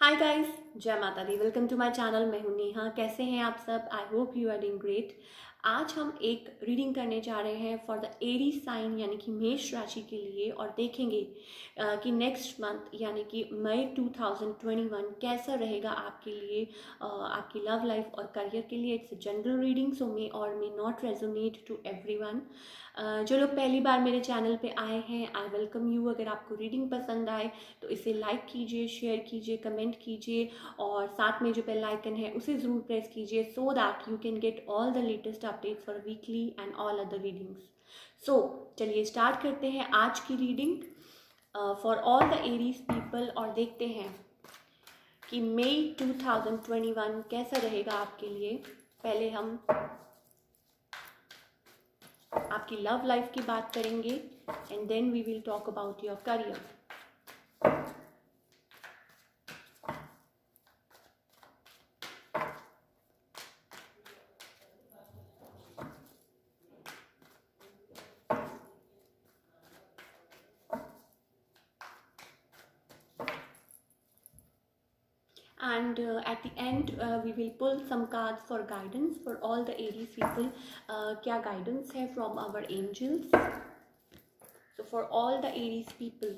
हाय guys, जय माता दी। Welcome to my channel. मैं हूं नेहा। कैसे हैं आप सब? I hope you are doing great. आज हम एक रीडिंग करने जा रहे हैं फॉर द एरीज साइन यानी कि मेष राशि के लिए, और देखेंगे कि नेक्स्ट मंथ यानी कि मई 2021 कैसा रहेगा आपके लिए, आपकी लव लाइफ और करियर के लिए। It's a general reading, so may और may not resonate to everyone. जो लोग पहली बार मेरे चैनल पे आए हैं, आई वेलकम यू। अगर आपको रीडिंग पसंद आए तो इसे लाइक कीजिए, शेयर कीजिए, कमेंट कीजिए, और साथ में जो बेल आइकन है उसे ज़रूर प्रेस कीजिए, so that you can get all the latest updates for weekly and all other readings. So चलिए स्टार्ट करते हैं आज की reading for all the Aries people, और देखते हैं कि मई 2021 कैसा रहेगा आपके लिए। पहले हम आपकी लव लाइफ की बात करेंगे and then we will talk about your career. And at the end we will pull some cards for guidance for all the Aries people. क्या guidance है from our angels? So for all the Aries people,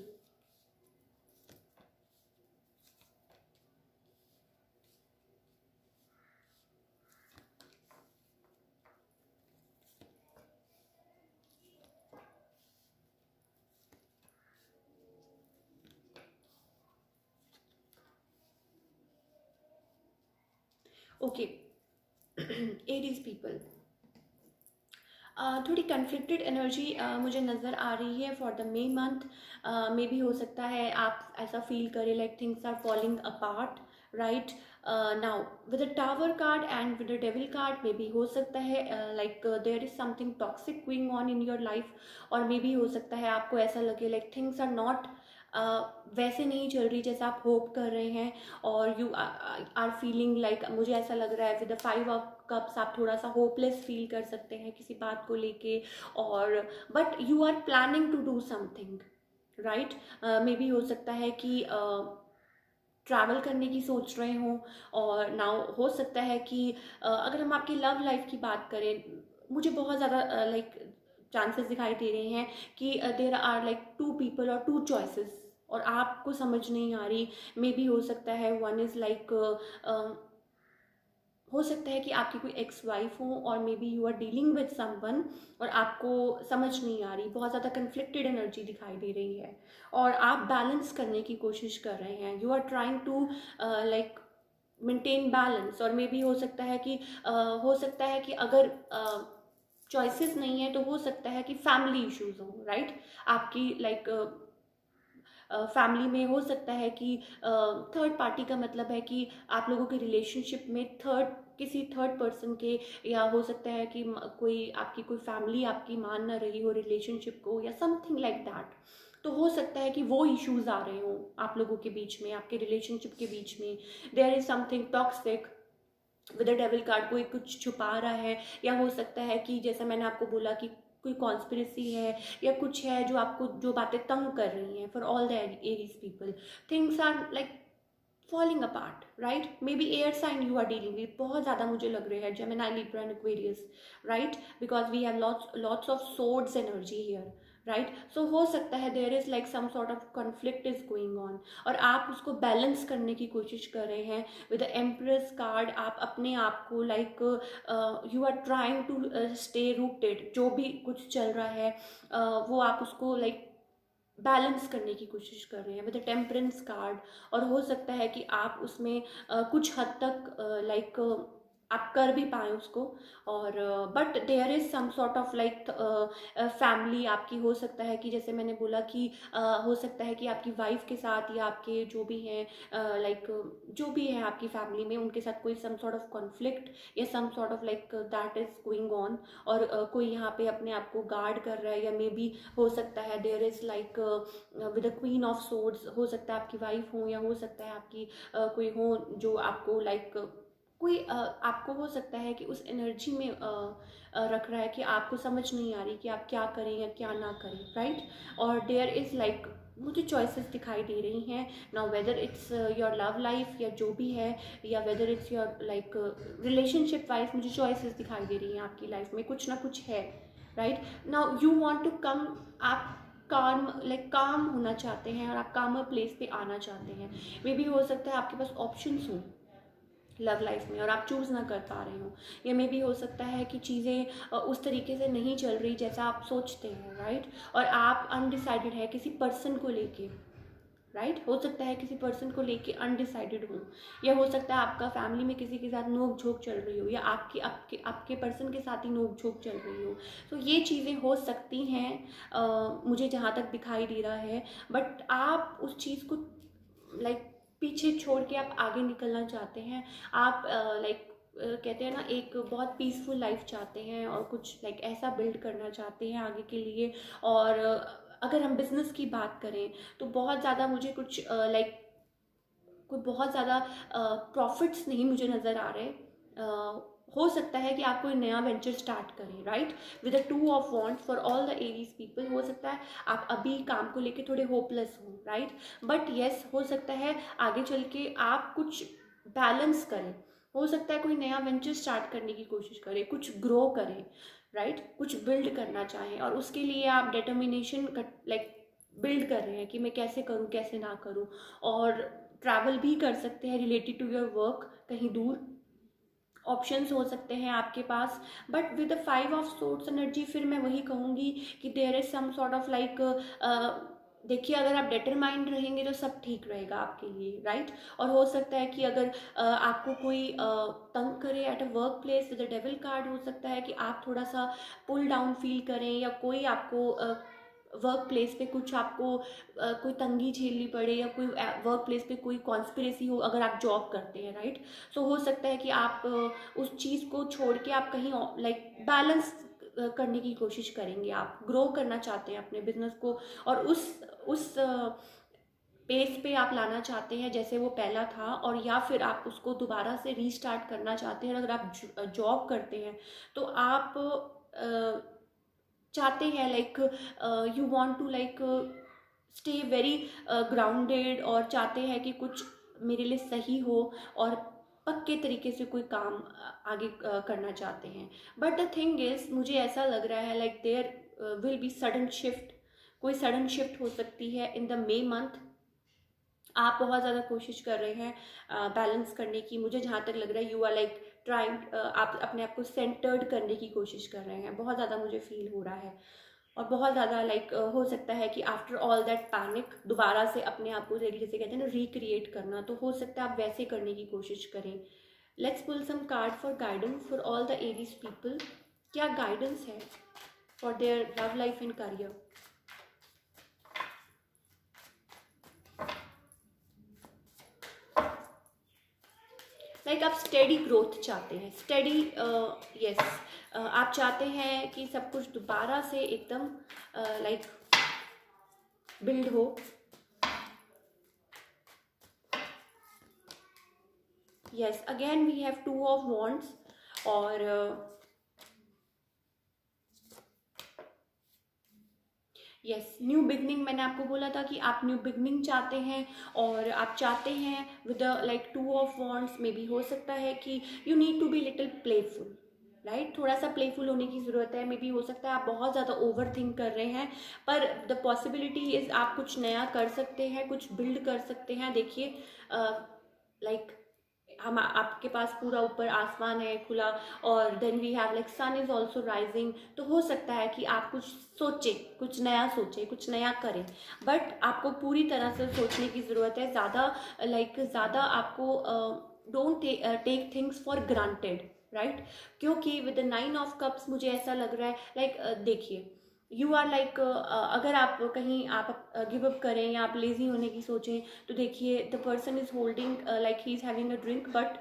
okay. Aries people, थोड़ी conflicted energy मुझे नज़र आ रही है for the May month. मे भी हो सकता है आप ऐसा फील करें like things are falling apart, right. Now with the tower card and with the devil card, मे भी हो सकता है like there is something toxic going on in your life, और मे भी हो सकता है आपको ऐसा लगे लाइक थिंग्स आर नॉट वैसे नहीं चल रही जैसा आप होप कर रहे हैं, और यू आर फीलिंग लाइक, मुझे ऐसा लग रहा है विद द 5 ऑफ कप्स आप थोड़ा सा होपलेस फील कर सकते हैं किसी बात को लेके, और but you are planning to do something, right. मे भी हो सकता है कि ट्रैवल करने की सोच रहे हों, और नाउ हो सकता है कि अगर हम आपकी लव लाइफ की बात करें, मुझे बहुत ज़्यादा लाइक चांसेस दिखाई दे रहे हैं कि देयर आर लाइक 2 पीपल और 2 चॉइसेस, और आपको समझ नहीं आ रही। मे भी हो सकता है वन इज़ लाइक, हो सकता है कि आपकी कोई एक्स वाइफ हो, और maybe you are dealing with someone और आपको समझ नहीं आ रही, बहुत ज़्यादा कन्फ्लिक्टेड एनर्जी दिखाई दे रही है, और आप बैलेंस करने की कोशिश कर रहे हैं। You are trying to like maintain balance, और मे बी हो सकता है कि अगर चॉइसेस नहीं है तो हो सकता है कि फैमिली इश्यूज हों, राइट। आपकी लाइक फैमिली में हो सकता है कि थर्ड पार्टी का मतलब है कि आप लोगों के रिलेशनशिप में किसी थर्ड पर्सन के, या हो सकता है कि कोई फैमिली आपकी मान ना रही हो रिलेशनशिप को, या समथिंग लाइक दैट। तो हो सकता है कि वो इश्यूज आ रहे हों आप लोगों के बीच में, आपके रिलेशनशिप के बीच में। There is something toxic with the devil card, कोई कुछ छुपा रहा है, या हो सकता है कि जैसा मैंने आपको बोला कि कोई कॉन्स्पिरेसी है, या कुछ है जो आपको जो बातें तंग कर रही हैं। For all the Aries people, things are like falling apart, right. Maybe air sign you are dealing with, बहुत ज़्यादा मुझे लग रहा है Gemini, Libra and Aquarius, right, because we have lots of swords energy here, right. So हो सकता है there is like some sort of conflict is going on, और आप उसको बैलेंस करने की कोशिश कर रहे हैं विद द एम्प्रेस कार्ड। आप अपने आप को like you are trying to stay rooted, जो भी कुछ चल रहा है वो आप उसको लाइक बैलेंस करने की कोशिश कर रहे हैं विद द टेम्परेंस कार्ड, और हो सकता है कि आप उसमें कुछ हद तक लाइक आप कर भी पाएँ उसको, और but there is some sort of like family आपकी, हो सकता है कि जैसे मैंने बोला कि हो सकता है कि आपकी वाइफ के साथ या आपके जो भी हैं लाइक जो भी है आपकी फैमिली में, उनके साथ कोई सम सॉर्ट ऑफ कॉन्फ्लिक्ट या some sort of like that is going on, और कोई यहाँ पे अपने आप को गार्ड कर रहा है, या मे बी हो सकता है there is like with the queen of swords, हो सकता है आपकी वाइफ हो, या हो सकता है आपकी कोई हो जो आपको लाइक कोई आपको हो सकता है कि उस एनर्जी में रख रहा है कि आपको समझ नहीं आ रही कि आप क्या करें या क्या ना करें, राइट। और देयर इज़ लाइक मुझे चॉइसेस दिखाई दे रही हैं now, whether it's your love life या जो भी है, या whether it's your like relationship wise, मुझे चॉइसेस दिखाई दे रही हैं आपकी लाइफ में, कुछ ना कुछ है, right. Now you want to come, आप काम होना चाहते हैं और आप कामर प्लेस पे आना चाहते हैं। मे बी हो सकता है आपके पास ऑप्शंस हों लव लाइफ में और आप चूज़ ना कर पा रहे हो, या मे भी हो सकता है कि चीज़ें उस तरीके से नहीं चल रही जैसा आप सोचते हैं, राइट। और आप अनडिसाइडेड है किसी पर्सन को लेके, राइट। हो सकता है किसी पर्सन को लेके अनडिसाइडेड हो, या हो सकता है आपका फैमिली में किसी के साथ नोक झोंक चल रही हो, या आपके आपके आपके पर्सन के साथ ही नोक झोंक चल रही हो। तो ये चीज़ें हो सकती हैं मुझे जहाँ तक दिखाई दे रहा है। बट आप उस चीज़ को लाइक पीछे छोड़ के आप आगे निकलना चाहते हैं। आप कहते हैं ना, एक बहुत पीसफुल लाइफ चाहते हैं और कुछ लाइक ऐसा बिल्ड करना चाहते हैं आगे के लिए। और अगर हम बिजनेस की बात करें तो बहुत ज़्यादा मुझे कुछ कोई बहुत ज़्यादा प्रॉफिट्स नहीं मुझे नज़र आ रहे। हो सकता है कि आप कोई नया वेंचर स्टार्ट करें, right, with a 2 of wands for all the Aries people. हो सकता है आप अभी काम को लेके थोड़े होपलेस हो, राइट, बट येस हो सकता है आगे चल के आप कुछ बैलेंस करें। हो सकता है कोई नया वेंचर स्टार्ट करने की कोशिश करें, कुछ ग्रो करें, राइट, कुछ बिल्ड करना चाहें, और उसके लिए आप डिटर्मिनेशन लाइक बिल्ड कर रहे हैं कि मैं कैसे करूं कैसे ना करूं। और ट्रैवल भी कर सकते हैं रिलेटेड टू योर वर्क, कहीं दूर ऑप्शंस हो सकते हैं आपके पास। But with the 5 of swords energy फिर मैं वही कहूँगी कि there is some sort of like, देखिए अगर आप डिटरमाइंड रहेंगे तो सब ठीक रहेगा आपके लिए, राइट। और हो सकता है कि अगर आपको कोई तंग करे at a work place with a devil card, हो सकता है कि आप थोड़ा सा पुल डाउन फील करें, या कोई आपको वर्क प्लेस पे कुछ आपको कोई तंगी झेलनी पड़े, या कोई वर्क प्लेस पे कोई कॉन्स्पिरेसी हो अगर आप जॉब करते हैं, राइट। सो हो सकता है कि आप उस चीज़ को छोड़ के आप कहीं लाइक बैलेंस करने की कोशिश करेंगे। आप ग्रो करना चाहते हैं अपने बिजनेस को, और उस पेस पे आप लाना चाहते हैं जैसे वो पहला था, और या फिर आप उसको दोबारा से रीस्टार्ट करना चाहते हैं। अगर आप जॉब करते हैं तो आप चाहते हैं like you want to like stay very grounded, और चाहते हैं कि कुछ मेरे लिए सही हो और पक्के तरीके से कोई काम आगे करना चाहते हैं। बट द थिंग इज, मुझे ऐसा लग रहा है like there will be sudden shift, कोई सडन शिफ्ट हो सकती है इन द मे मंथ। आप बहुत ज़्यादा कोशिश कर रहे हैं बैलेंस करने की, मुझे जहाँ तक लग रहा है यू आर लाइक ट्राइंग, आप अपने आप को सेंटर्ड करने की कोशिश कर रहे हैं, बहुत ज़्यादा मुझे फील हो रहा है। और बहुत ज़्यादा लाइक हो सकता है कि आफ्टर ऑल दैट पैनिक दोबारा से अपने आप को जैसे कहते हैं ना रिक्रिएट करना, तो हो सकता है आप वैसे करने की कोशिश करें। Let's pull some card for guidance for all the Aries people. क्या गाइडेंस है for their love life and career? Like आप स्टेडी ग्रोथ चाहते हैं, स्टेडी यस, आप चाहते हैं कि सब कुछ दोबारा से एकदम लाइक बिल्ड हो। Yes, again we have 2 of wands, और यस, न्यू बिगनिंग। मैंने आपको बोला था कि आप न्यू बिगनिंग चाहते हैं, और आप चाहते हैं with like 2 of wands. Maybe हो सकता है कि you need to be little playful, right, थोड़ा सा प्लेफुल होने की ज़रूरत है। मे बी हो सकता है आप बहुत ज़्यादा ओवर थिंक कर रहे हैं, पर द पॉसिबिलिटी इज़ आप कुछ नया कर सकते हैं, कुछ बिल्ड कर सकते हैं। देखिए लाइक हम आपके पास पूरा ऊपर आसमान है खुला, और then we have like sun is also rising. तो हो सकता है कि आप कुछ सोचें, कुछ नया सोचें, कुछ नया करें, बट आपको पूरी तरह से सोचने की ज़रूरत है। ज़्यादा आपको don't take things for granted, right. क्योंकि विद द 9 ऑफ कप्स मुझे ऐसा लग रहा है लाइक देखिए यू आर लाइक, अगर आप कहीं आप गिव अप करें या आप लेजी होने की सोचें, तो देखिए the person is holding like he is having a drink, but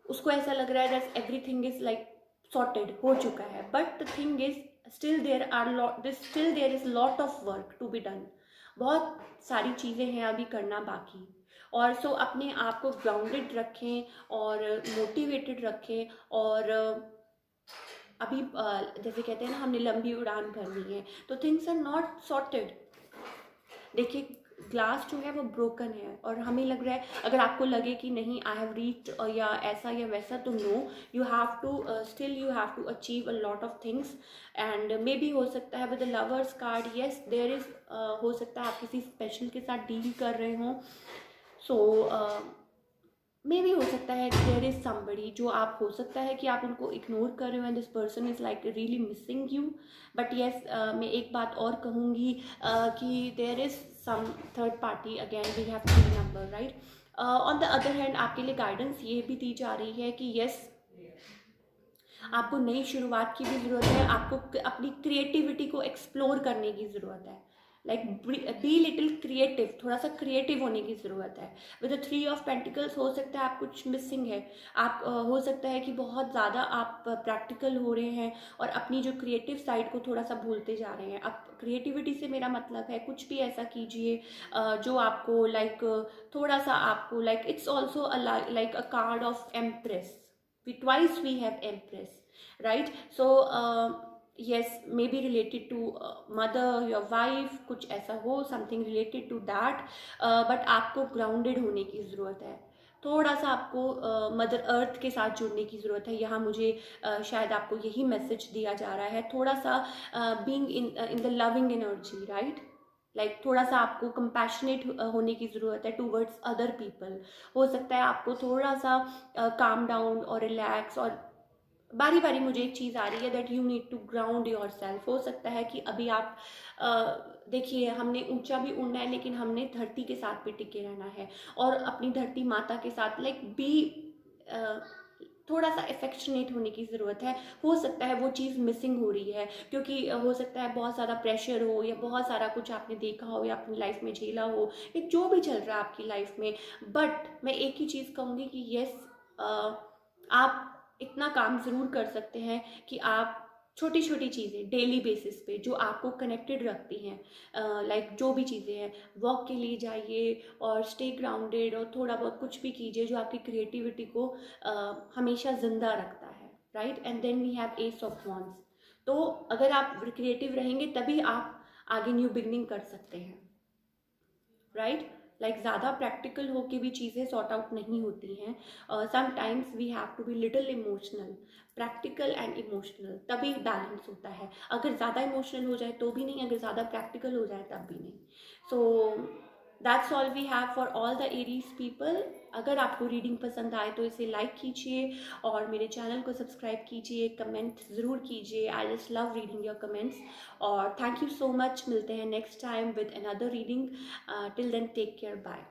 उसको ऐसा लग रहा है that everything is like sorted, हो चुका है। But the thing is still there is lot of work to be done. बहुत सारी चीज़ें हैं अभी करना बाकी। और सो अपने आप को ग्राउंडेड रखें और मोटिवेटेड रखें, और अभी जैसे कहते हैं ना हमने लंबी उड़ान भरनी है, तो थिंग्स आर नॉट सॉर्टेड। देखिए ग्लास जो है वो ब्रोकन है और हमें लग रहा है, अगर आपको लगे कि नहीं आई हैव रीच्ड या ऐसा या वैसा, तो no, you have to still you have to achieve a lot of things. And maybe हो सकता है with the lovers card, yes there is, हो सकता है आप किसी स्पेशल के साथ डील कर रहे हों। सो मे भी हो सकता है कि देयर इज समबडी जो आप, हो सकता है कि आप उनको इग्नोर कर रहे हो and this person is like really missing you. But yes, मैं एक बात और कहूँगी कि there is some third party, again we have 3 number, right. On the other hand आपके लिए गाइडेंस ये भी दी जा रही है कि येस, आपको नई शुरुआत की भी ज़रूरत है, आपको अपनी क्रिएटिविटी को एक्सप्लोर करने की ज़रूरत है। लाइक बी लिटिल क्रिएटिव, थोड़ा सा क्रिएटिव होने की ज़रूरत है। विद द 3 ऑफ पेंटिकल्स हो सकता है आप कुछ मिसिंग है, आप हो सकता है कि बहुत ज़्यादा आप प्रैक्टिकल हो रहे हैं और अपनी जो क्रिएटिव साइड को थोड़ा सा भूलते जा रहे हैं। अब क्रिएटिविटी से मेरा मतलब है कुछ भी ऐसा कीजिए जो आपको लाइक थोड़ा सा आपको like, it's also like a card of empress, twice we have empress, right? So yes, maybe related to mother, your wife, कुछ ऐसा हो, something related to that, but आपको grounded होने की ज़रूरत है, थोड़ा सा आपको मदर अर्थ के साथ जुड़ने की ज़रूरत है। यहाँ मुझे शायद आपको यही मैसेज दिया जा रहा है, थोड़ा सा being in the loving energy, right. Like थोड़ा सा आपको कंपैशनेट होने की ज़रूरत है टूवर्ड्स अदर पीपल। हो सकता है आपको थोड़ा सा काम डाउन और रिलैक्स, और बारी बारी मुझे एक चीज़ आ रही है that you need to ground yourself. हो सकता है कि अभी आप देखिए, हमने ऊंचा भी उड़ना है लेकिन हमने धरती के साथ भी टिके रहना है और अपनी धरती माता के साथ लाइक बी थोड़ा सा अफेक्शनेट होने की ज़रूरत है। हो सकता है वो चीज़ मिसिंग हो रही है क्योंकि हो सकता है बहुत ज़्यादा प्रेशर हो या बहुत सारा कुछ आपने देखा हो या अपनी लाइफ में झेला हो या जो भी चल रहा है आपकी लाइफ में। बट मैं एक ही चीज़ कहूँगी कि येस, आप इतना काम ज़रूर कर सकते हैं कि आप छोटी छोटी चीज़ें डेली बेसिस पे जो आपको कनेक्टेड रखती हैं, लाइक जो भी चीज़ें हैं, वॉक के लिए जाइए और स्टे ग्राउंडेड और थोड़ा बहुत कुछ भी कीजिए जो आपकी क्रिएटिविटी को हमेशा ज़िंदा रखता है, right. And then we have ace of wands. तो अगर आप क्रिएटिव रहेंगे तभी आप आगे न्यू बिगनिंग कर सकते हैं, राइट। लाइक ज़्यादा प्रैक्टिकल हो के भी चीज़ें सॉर्ट आउट नहीं होती हैं। Sometimes we have to be little emotional, practical and emotional, तभी बैलेंस होता है। अगर ज़्यादा इमोशनल हो जाए तो भी नहीं, अगर ज़्यादा प्रैक्टिकल हो जाए तब भी नहीं। So that's all we have for all the Aries people. अगर आपको रीडिंग पसंद आए तो इसे लाइक कीजिए और मेरे चैनल को सब्सक्राइब कीजिए, कमेंट ज़रूर कीजिए। I just love reading your comments. और थैंक यू सो मच। मिलते हैं next time with another reading. Till then take care, bye.